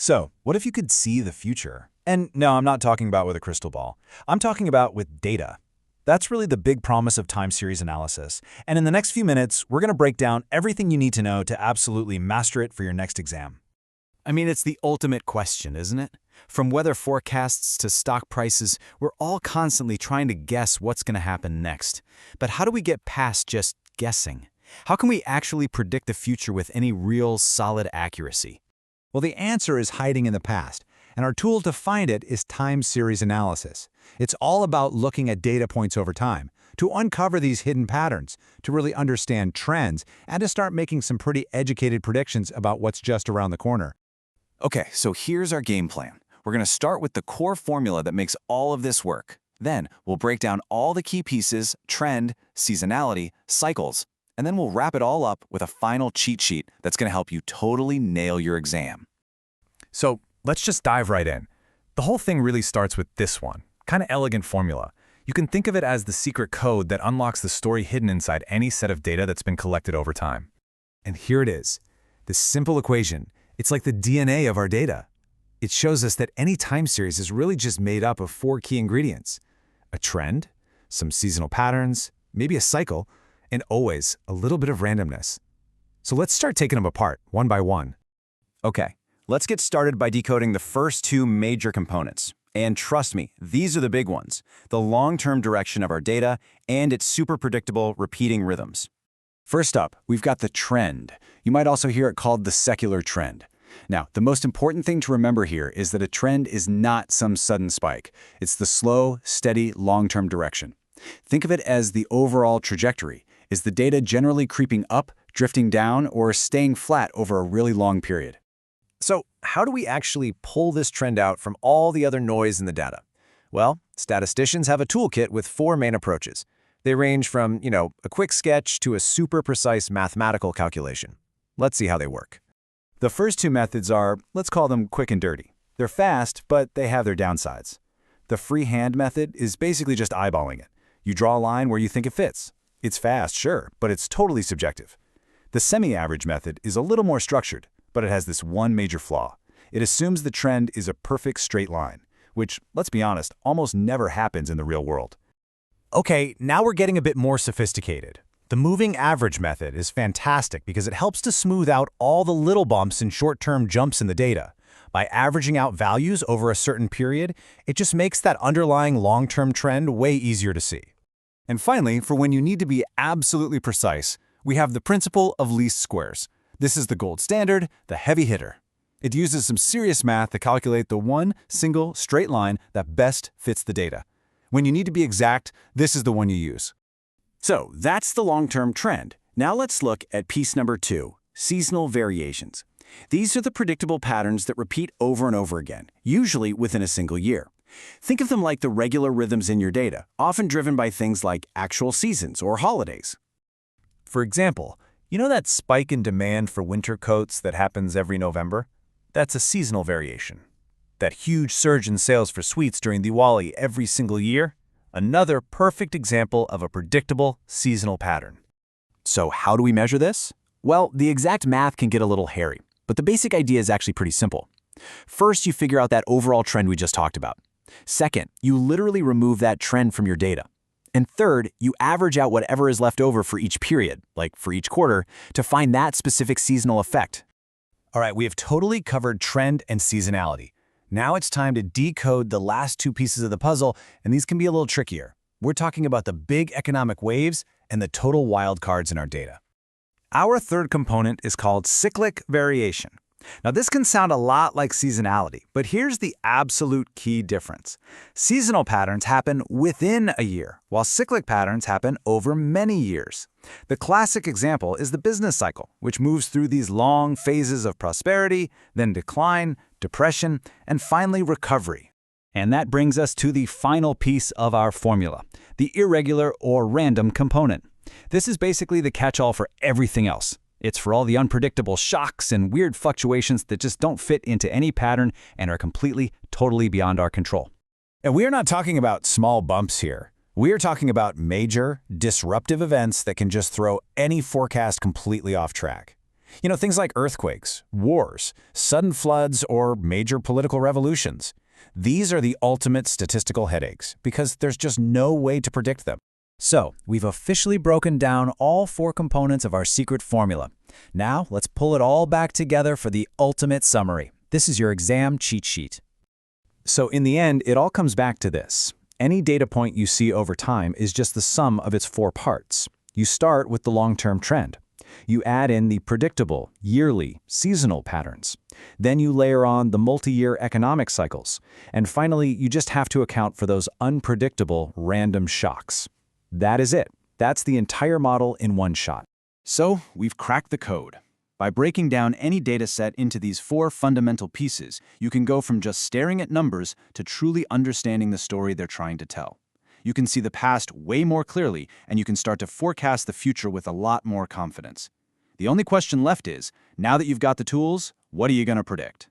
So, what if you could see the future? And no, I'm not talking about with a crystal ball. I'm talking about with data. That's really the big promise of time series analysis. And in the next few minutes, we're going to break down everything you need to know to absolutely master it for your next exam. I mean, it's the ultimate question, isn't it? From weather forecasts to stock prices, we're all constantly trying to guess what's going to happen next. But how do we get past just guessing? How can we actually predict the future with any real, solid accuracy? Well, the answer is hiding in the past, and our tool to find it is time series analysis. It's all about looking at data points over time, to uncover these hidden patterns, to really understand trends, and to start making some pretty educated predictions about what's just around the corner. Okay, so here's our game plan. We're going to start with the core formula that makes all of this work. Then we'll break down all the key pieces, trend, seasonality, cycles, and then we'll wrap it all up with a final cheat sheet that's going to help you totally nail your exam. So let's just dive right in. The whole thing really starts with this one, kind of elegant formula. You can think of it as the secret code that unlocks the story hidden inside any set of data that's been collected over time. And here it is, this simple equation. It's like the DNA of our data. It shows us that any time series is really just made up of 4 key ingredients: a trend, some seasonal patterns, maybe a cycle, and always a little bit of randomness. So let's start taking them apart, one by one. Okay, let's get started by decoding the first 2 major components. And trust me, these are the big ones: the long-term direction of our data and its super predictable repeating rhythms. First up, we've got the trend. You might also hear it called the secular trend. Now, the most important thing to remember here is that a trend is not some sudden spike. It's the slow, steady, long-term direction. Think of it as the overall trajectory. Is the data generally creeping up, drifting down, or staying flat over a really long period? So, how do we actually pull this trend out from all the other noise in the data? Well, statisticians have a toolkit with 4 main approaches. They range from, a quick sketch to a super precise mathematical calculation. Let's see how they work. The first 2 methods are, let's call them quick and dirty. They're fast, but they have their downsides. The freehand method is basically just eyeballing it. You draw a line where you think it fits. It's fast, sure, but it's totally subjective. The semi-average method is a little more structured, but it has this one major flaw. It assumes the trend is a perfect straight line, which, let's be honest, almost never happens in the real world. Okay, now we're getting a bit more sophisticated. The moving average method is fantastic because it helps to smooth out all the little bumps and short-term jumps in the data. By averaging out values over a certain period, it just makes that underlying long-term trend way easier to see. And finally, for when you need to be absolutely precise, we have the principle of least squares. This is the gold standard, the heavy hitter. It uses some serious math to calculate the one single straight line that best fits the data. When you need to be exact, this is the one you use. So that's the long-term trend. Now let's look at piece number 2, seasonal variations. These are the predictable patterns that repeat over and over again, usually within a single year. Think of them like the regular rhythms in your data, often driven by things like actual seasons or holidays. For example, you know that spike in demand for winter coats that happens every November? That's a seasonal variation. That huge surge in sales for sweets during Diwali every single year? Another perfect example of a predictable seasonal pattern. So how do we measure this? Well, the exact math can get a little hairy, but the basic idea is actually pretty simple. First, you figure out that overall trend we just talked about. Second, you literally remove that trend from your data. And third, you average out whatever is left over for each period, like for each quarter, to find that specific seasonal effect. All right, we have totally covered trend and seasonality. Now it's time to decode the last 2 pieces of the puzzle, and these can be a little trickier. We're talking about the big economic waves and the total wildcards in our data. Our third component is called cyclic variation. Now, this can sound a lot like seasonality, but here's the absolute key difference. Seasonal patterns happen within a year, while cyclic patterns happen over many years. The classic example is the business cycle, which moves through these long phases of prosperity, then decline, depression, and finally recovery. And that brings us to the final piece of our formula, the irregular or random component. This is basically the catch-all for everything else. It's for all the unpredictable shocks and weird fluctuations that just don't fit into any pattern and are completely, totally beyond our control. And we are not talking about small bumps here. We are talking about major, disruptive events that can just throw any forecast completely off track. Things like earthquakes, wars, sudden floods, or major political revolutions. These are the ultimate statistical headaches because there's just no way to predict them. So, we've officially broken down all 4 components of our secret formula. Now, let's pull it all back together for the ultimate summary. This is your exam cheat sheet. So in the end, it all comes back to this. Any data point you see over time is just the sum of its 4 parts. You start with the long-term trend. You add in the predictable, yearly, seasonal patterns. Then you layer on the multi-year economic cycles. And finally, you just have to account for those unpredictable, random shocks. That is it. That's the entire model in one shot. So, we've cracked the code. By breaking down any data set into these 4 fundamental pieces, you can go from just staring at numbers to truly understanding the story they're trying to tell. You can see the past way more clearly, and you can start to forecast the future with a lot more confidence. The only question left is, now that you've got the tools, what are you going to predict?